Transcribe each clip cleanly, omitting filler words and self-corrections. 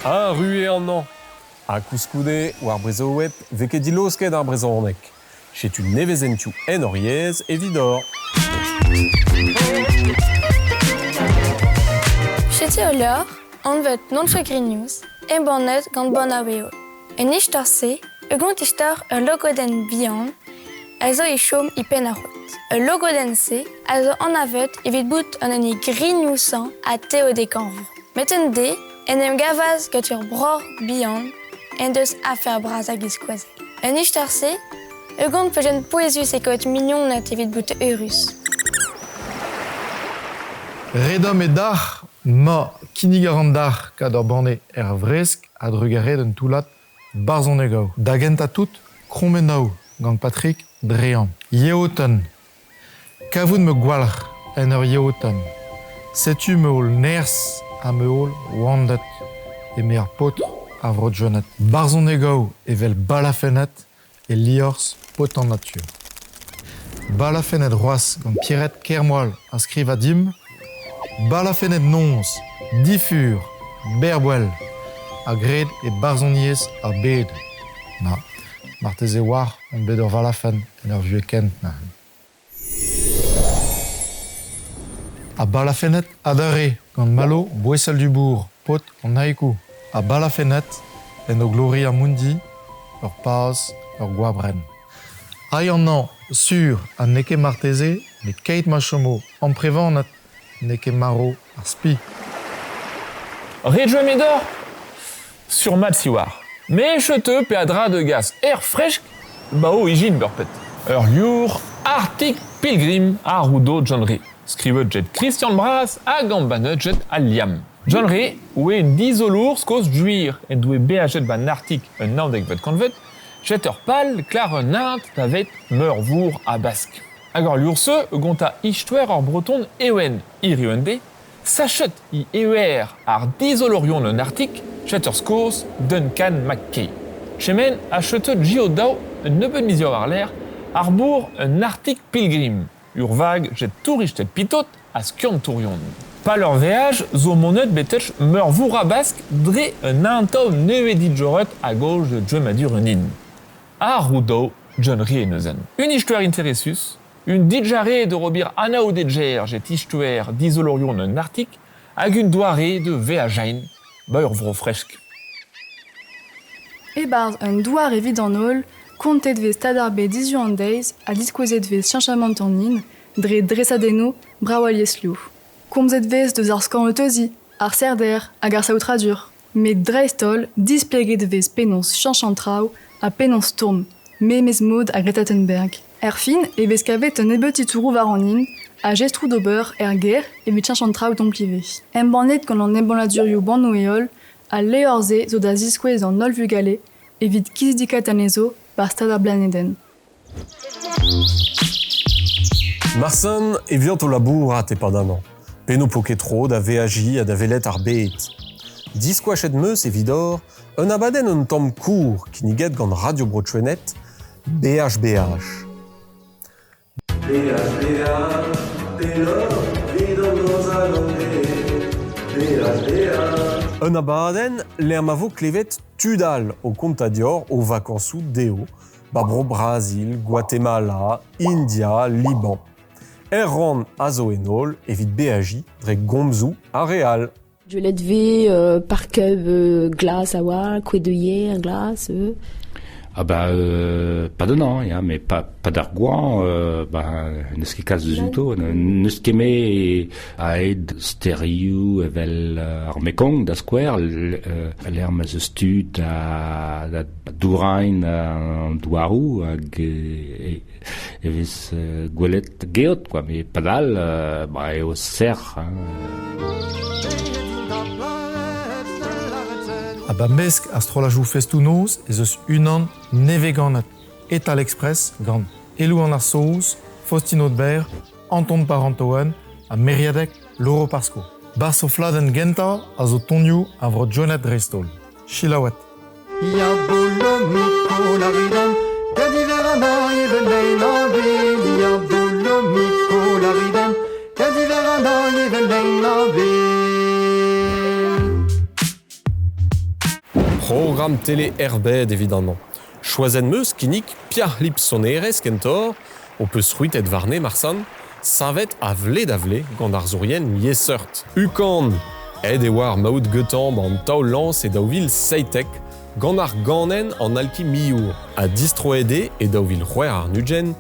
Un rué an an. A kouskoude war brezoet veke dilosket ar brezhoneg. Chetu nevezentiu enoriez e vidor. Cheti o lor, an vet non-che grignouz, e bonnet gant bon aveo. En ishtar se, e gant ishtar ur logoden bihan, a zo e chom I pen a c'hot. Ur logoden se, a zo an avet evit bout an eni grignousan a teo de kanvro. Meten de, en em gavaz gat ur bror bihan, en deus afer braz a giskouaze. En ishtar se, e gant pejen poezus e koet mignon net evit bout eurus. Redom e dar, ma kinigaran dar kad ur banne vresk a drugaret un toulat barzonegao. Da genta tout, kromenao gant Patrick Drean. Yeoten. Kavout me gwalr en ur yeoten. Setu me ol ners a me ol wandet e me ar potr a vrot jonet. Barzonegao evel balafenet e liors pot en nature. Balafenet roas gant Pierret Kermoal a skriv a dim. Balafenet nons, difur, berbwel, a gred e barzoniez a bed. Na, marteze war an bed ur valafen en ur vieux kent na. A balafenet adare gant malo boesel du bourg, pot an haikou. A balafenet en o gloria mundi, ur paz, ur gwabren. Ai an an sur an neke marteze, me keit ma chomo, an prevannet neke maro ar spi. Redjo medor sur mat siwar. Me chete pe a dra de gaz fresk bao ijin burpet. Ur liour Arctic Pilgrim a roudo John Ray. Skrivet jet Christian Bras a gambanet jet al liam. John Ray oe dizolour skos juir et doue beajet ban Arctic un naudek vet konvet, jet ur pal klar un int davet meur vour a bask. Hag ur liourse gonta istwer ar breton ewen iriende, sachet I ewer ar dizolorion un Arctic, jet ur skos Duncan McKay. Chemen a chetet gio dao un nebeud mizior ar l'air, ar bourg un Arctic Pilgrim, ur vag jet touristet pitot a skiant tourion. Pal ur veaj zo monet betech meur vour a bask dre un intao nevedit joret a gauche de djemadur un in. A roudao John Ray en neuzen. Un istwer interessus, un didjare de robir anao dedjer jet istwer dizolorion un Arctic hag un doare de veajain, ba ur vro fresk. E barz un douar evit an ol, kontet vez tadar bet 18 an deiz a diskoezet vez chianchamant an nin, dre dresadeno brawalies liou. Komzet vez deus ar skan euteuzi, ar serder hag ar saoutradur. Met dreistol displeget vez penons chianchantrao a penons tourm, memez mod a Greta Thunberg. Fin e vez kavet un ebeuti tourou var an nin, a gestrou d'ober ger evit chianchantrao domplive. En bannet gant an ebonladurioù ban eol, a leorze zo da ziskouez an ol vugale, evit kizdikat anezo par stadar blaneden. Marsan e viant o labour a te padan an. Peno poketro da veaji a da velet ar bet. Diskouachet meus e vidor, un abaden un tamm kour kiniget gant Radio Brotchouenet, BHBH. Un abaden le ma vo klevet tudal o kontadior o vakansou deo, babro Brasil, Guatemala, India, Liban. Ran a zo enol evit BHI dre gomzou a real. Je l'ai devait par que glace à voir, quoi de hier, glace. Ah bah pas de non, ja, mais pas d'arguant, bah neus ket kas de zuto, neus ket me a ed steriou evel ar mekong da square, l'er ma ze stud a dourain an douarou hag evez gwelet geot, quoi, mais pas dal, bah eo serr, A ba mesk astrolajou festou noz ez eus unan neveganet Etal Express gant Elou an ar souz, Faustino d'Ber, Anton Parantoen a Meriadek Loro Parsko. Bas o fladen genta a zo tonioù a vro Jonet Drestol. Chilawet. Ya bolo mi kolaridan, gadiver an a evel na vel. Ya bolo mi kolaridan, gadiver an a evel na vel. Programme télé herbed, évidemment. Choisen meus kinnik piar lip soneres kentor, o peus ruitet varne marsan, savet a vled gant ar zourien yesseurt. Ukan, ed e war maout getamb an taol lans e daouvil seitek, gant ar ganen an alki miour. A distroede e daouvil c'hwer ar nugen,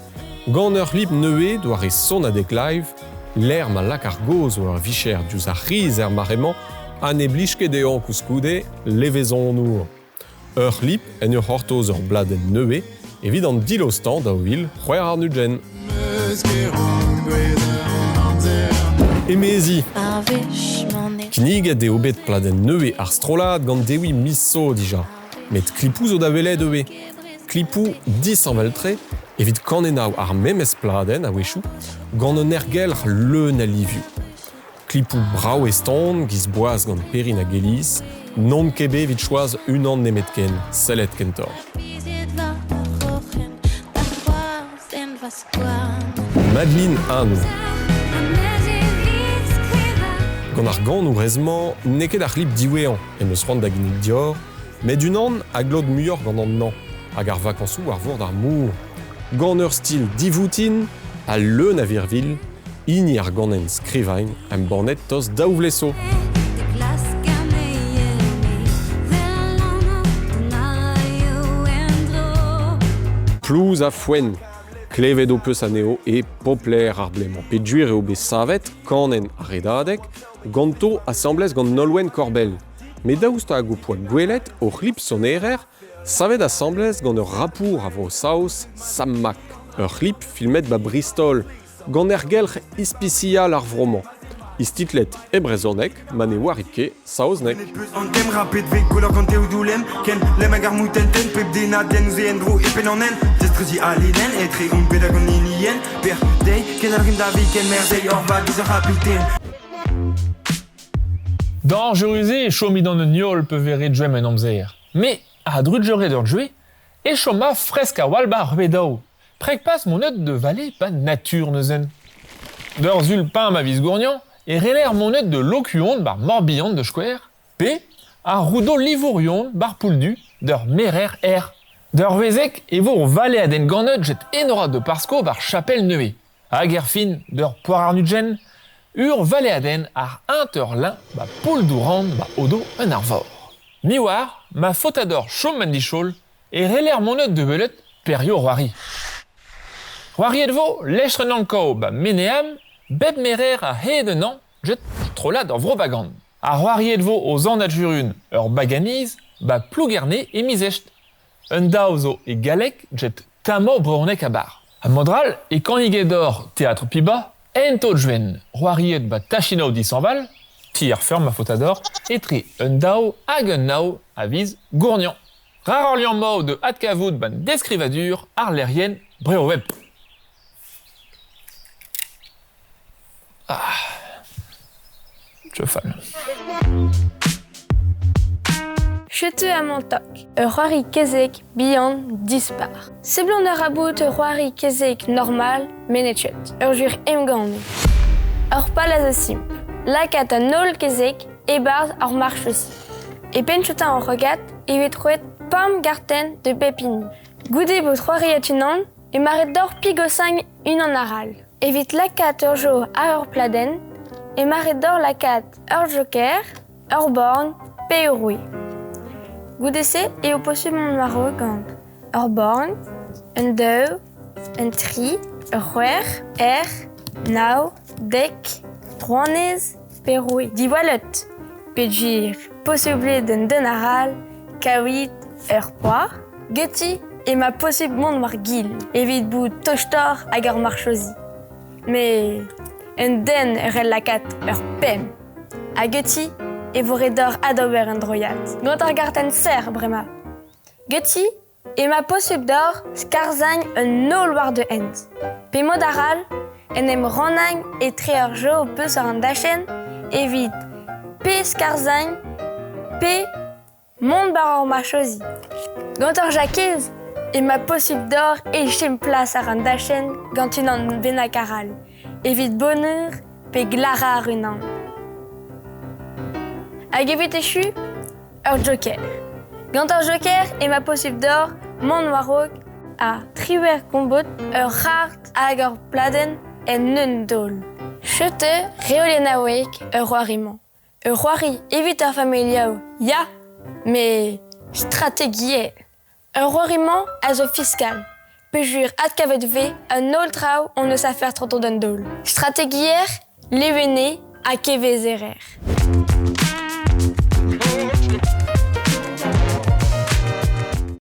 gant ur lip neue doar e son adek live, l'air ma lak ar goz o ar vicher diouz ar riz marement, an e blichket deon kouskoude, levezon nour. Ur lip en ur hortoz ur bladen neue, evit an dilostan daouvil c'hwer ar nugen. Emezi, kniget e obet pladen neue ar strolad gant dewi miso dija, met klipou zo da velet ebe. Klipou 10 an veltre, evit kanenaou ar memes pladen a wechou, gant un ergelr leun a liviou. Klipou brao eston, giz boaz gant perin a geliz, non kebe evit choaz unan nemet ken, sellet kentor. Madeline Anne. Gant ar gant ou rezman, neket ar lip diwean, emeus c'hoant da ginnig dior, met unan a glod muioc'h gant an nan, hag ar vakañsoù ar vord ar mour. Gant ur stil divoutin, a leun a virvil, ini ar ganen skrivañ, am bannet tost daouvleso. Plouz a foen, klevet o peus aneo e popler ar bleman. Pe duir eo bet savet, kanen a redadek, ganto assemblez gant nolwen korbel. Me daoust a gopoa gwelet o c'hlip sonerer, savet assemblez gant ur rapour a vo saos sammak. Ur c'hlip filmet ba Bristol, gant gelc'h ispicial ar vroman. Istitlet e brezonek, man e warike saoznek. Dans Jerusé, chomi dans un niol peut verrer djouem en amzer. Mais, à drudgeret d'ur djoué, et choma fresque à walba rebedao. Prek pas mon œud de vallée, pas nature neuzen. D'ur zul pain ma vis gourgnan, et reler mon œud de locuon bar morbillon de square, p, à roudo livourion bar pouldu, d'ur merer air. D'ur vezek, et vor vallée à den ganot jet enora de parsco bar chapelle neué. À guerfine, d'ur poirar nugen, ur vallée à den ar interlin, ba poul dourand, ba odo un arvor. Miwar, ma fotador chom mandichol, et reler mon œud de belet, perio roari. Roari edvo, lèchre nankao, ba meneam, beb merer a hedenan, jet trolad en vrobagand. A roari edvo aux andadjurun, ur baganiz, ba plougerne et misecht. Un daozo et galek, jet tamo brornek a bar. A modral, et quand igedor théâtre piba, ento djwen, roari ed ba tachino disanval, tir ferme ma fotador, et tri un dao hag un nao a viz gourgnan. Rar orlian mo de hatkavoud ban descrivadur, ar lerien breo web. Ah, je fan. Chete a montok, roari kezek bihan dispar. Seblon ur rabout roari kezek normal, menetchet, jur emgand. Ur palaz simp, lakat a nol kezek e barz ar march aussi. E penchotin en regat, evet rouet pam garten de pepini. Goude bout roari et unan, e maret d'or pigosang unan aral. Evit lakat ur jo a ur pladen, e maret d'or lakat ur joker, ur born, pe ur roui. Goudese et au possible mon maro gant ur born, un deu, un tri, ur c'hwer, nao, dek, droanez, pe roui. Di wallet, pe dir possible d'un denaral, kawit, ur poir, geti et ma possible monde mar gil, evit bout tochtor hag ur marchosi. Mais un den rel lakat ur pem, a geti et voré d'or adober un droyat. Gant ar garten ser, brema. Geti, et ma possible d'or skarzagne un nol war de hent. Pe modaral, en em ranang et tre ur jo peus ar an dachen, evit pe skarzagne, pe mont bar ar machosi. Gant ar jakez, et ma possible d'or et chem plas ar an dachen gant unan benakaral. Evit bonheur, pe glara ar unan. Hag evit echu, ur joker. Gant ar joker e ma possible d'or, mon warok a triwer gombot ur rart hag ur bladen en neun dol. Chete reolena oek ur roarimant. Ur roari evit ar familiao, ya, mais stratégie. Ur roarimant a zo fiskal. Pejur ad kavet ve un ol trao on eus afer 30 d'un dol. Stratégier levene a kevez erer.